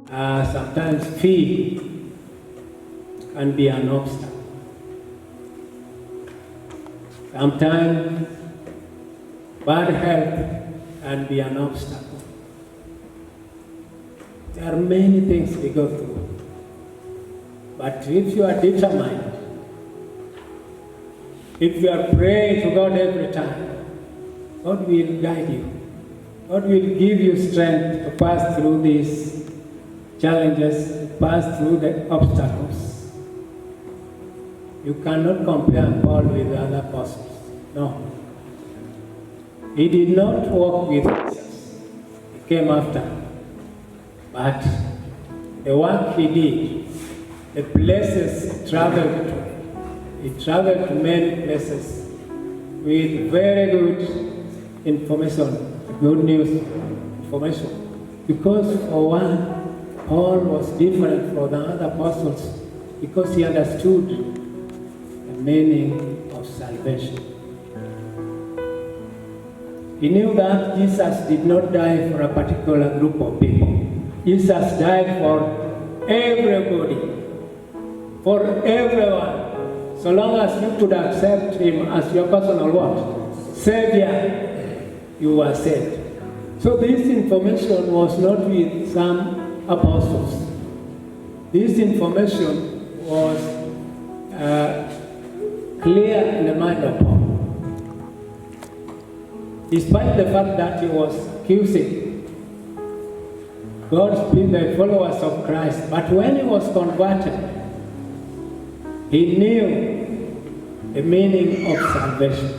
Sometimes fear can be an obstacle. Sometimes bad health can be an obstacle. There are many things we go through. But if you are determined, if you are praying to God every time, God will guide you. God will give you strength to pass through these challenges, to pass through the obstacles. You cannot compare Paul with the other apostles. No. He did not walk with Jesus. He came after. But the work he did, the places he traveled to many places with very good information, good news information. Because for one, Paul was different from the other apostles because he understood the meaning of salvation. He knew that Jesus did not die for a particular group of people. Jesus died for everybody, for everyone. So long as you could accept him as your personal what? Savior, you were saved. So this information was not with some apostles. This information was clear in the mind of Paul. Despite the fact that he was accusing God's people, the followers of Christ, but when he was converted, he knew the meaning of salvation.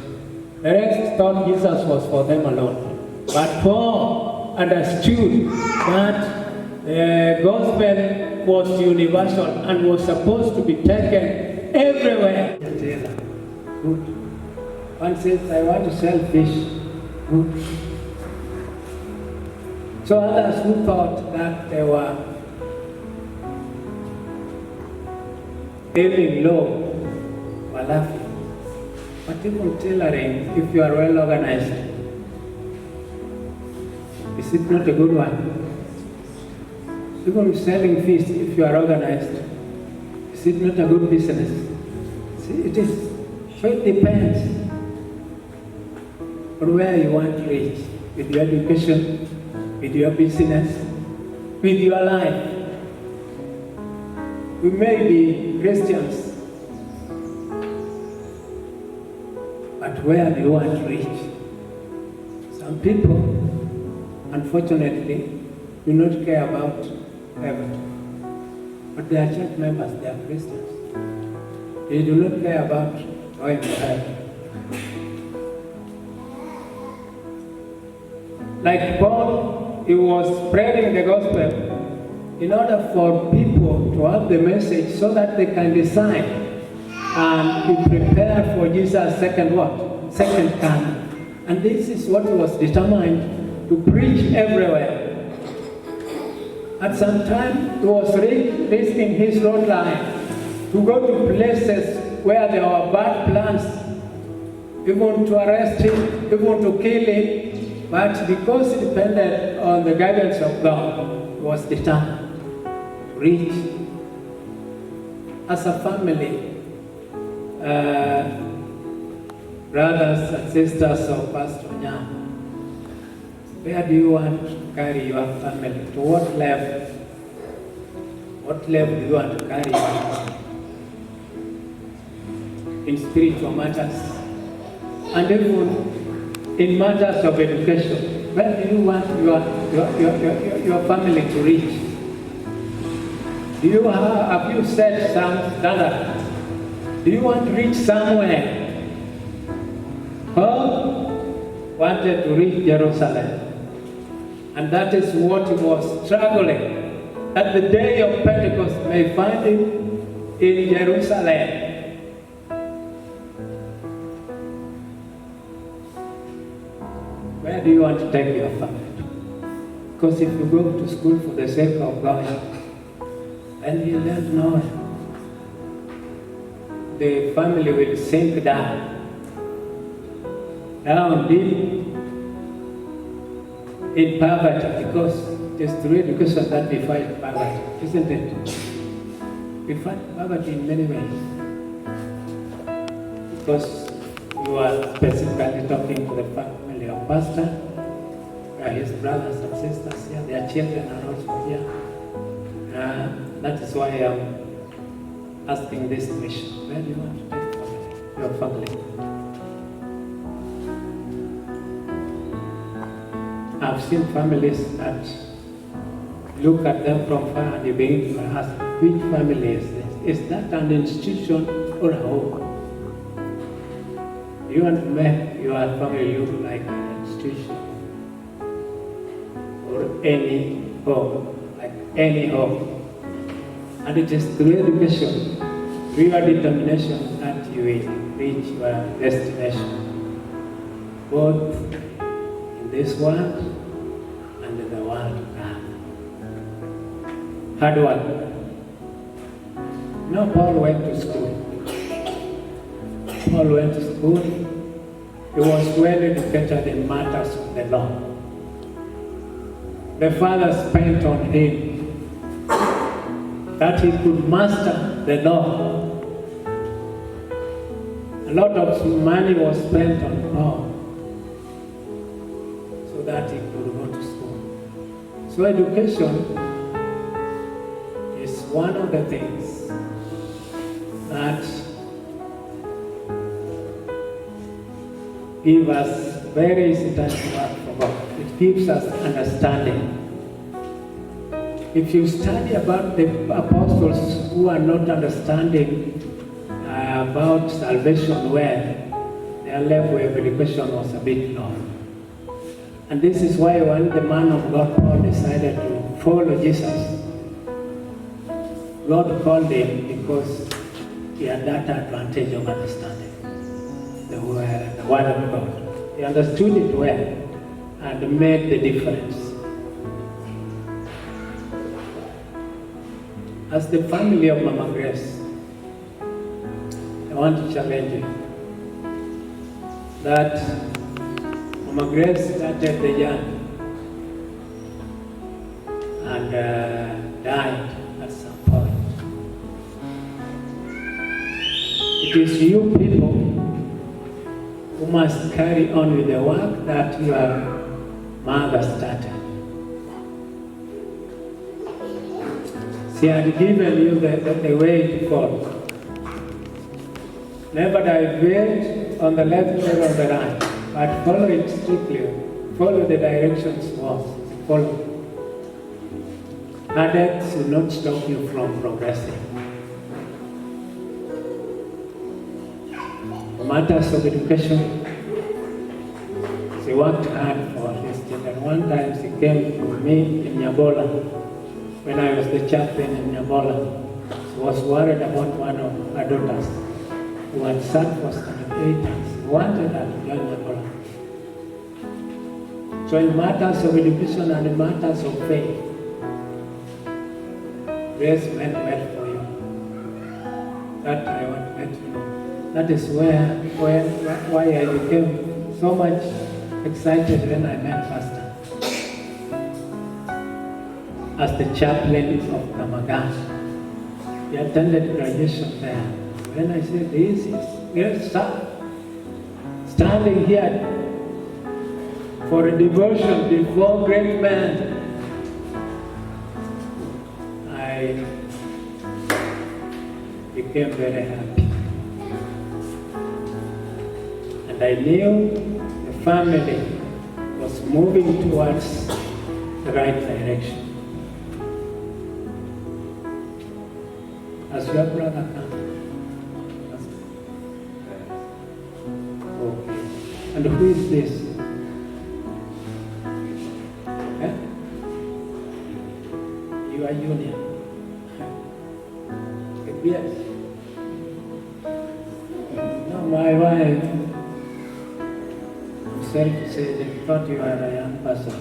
The rest thought Jesus was for them alone. But Paul understood that the gospel was universal and was supposed to be taken everywhere. Good. One says, I want to sell fish. Good. So others who thought that they were living low were laughing. But even tailoring, if you are well organized, is it not a good one? Even selling fish, if you are organized, is it not a good business? See, it is. So it depends on where you want to reach with your education, with your business, with your life. We may be Christians, but where do you want to reach? Some people, unfortunately, do not care about heaven. But they are church members, they are Christians. They do not care about going to heaven. Like Paul, he was spreading the gospel in order for people to have the message so that they can decide and be prepared for Jesus' second coming. And this is what he was determined to preach everywhere. At some time, he was risking his own life to go to places where there were bad plans, even to arrest him, even to kill him. But because he depended on the guidance of God, he was determined to reach. As a family, brothers and sisters of Pastor Nyam, where do you want to carry your family? To what level? What level do you want to carry your family? In spiritual matters, and even in matters of education, where do you want your family to reach? Have you set some standard? Do you want to reach somewhere? Paul wanted to reach Jerusalem. And that is what he was struggling. That the day of Pentecost may find him in Jerusalem. Where do you want to take your family? Because if you go to school for the sake of God, and you don't know, the family will sink down deep in poverty, because It is through education that we fight poverty, isn't it? We fight poverty in many ways. Because you are specifically talking to the family of pastor, his brothers and sisters here, their children are also here. That is why I'm asking this question. Where do you want to take your family? I've seen families that look at them from far and you begin to ask, which family is this? Is that an institution or a home? You want to make your family look like an institution or any home, like any home. And it is through education, through your determination that you will reach your destination, both in this world and in the world to come. Hard work. No, Paul went to school. Paul went to school. He was well educated in matters of the law. The Father spent on him that he could master the law. A lot of money was spent on law so that he could go to school. So education is one of the things that give us very easy time to work for God. It gives us understanding. If you study about the apostles who are not understanding about salvation well, their level of education was a bit low. And this is why when the man of God, Paul, decided to follow Jesus, God called him because he had that advantage of understanding the word of God. He understood it well and made the difference. As the family of Mama Grace, I want to challenge you that Mama Grace started the journey and died at some point. It is you people who must carry on with the work that your mother started. She had given you the way to follow. Never diverge on the left or on the right, but follow it strictly. Follow the directions once. Follow. Headaches will not stop you from progressing. Matters of education, she worked hard for his children. One time she came to me in Nyabola. When I was the chaplain in Nyabola, she was worried about one of her daughters who had sat for 8 years. She wanted her to join Nyabola. So in matters of education and in matters of faith, grace went well for you. That I want to let you know. That is why I became so much excited when I met Pastor as the chaplain of Namagan. He attended graduation there. When I said, this is great stuff. Standing here for a devotion before great men, I became very happy. And I knew the family was moving towards the right direction. As your brother comes. Okay. And who is this? Eh? You are Junior. Yes. No, my wife herself said, I thought you were a young person.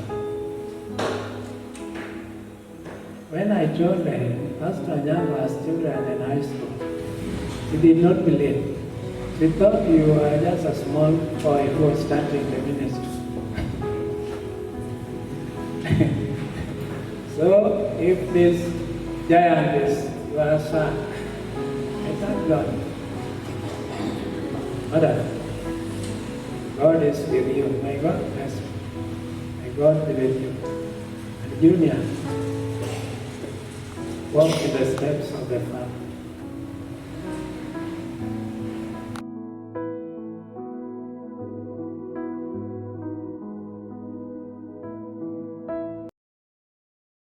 When I told her, Pastor Nyanga has children in high school, she did not believe. She thought you were just a small boy who was starting the ministry. So if this giant is your son, I thank God. Mother, God is with you. May God bless you. May God be with you. And Junior, walk in the steps of the Father.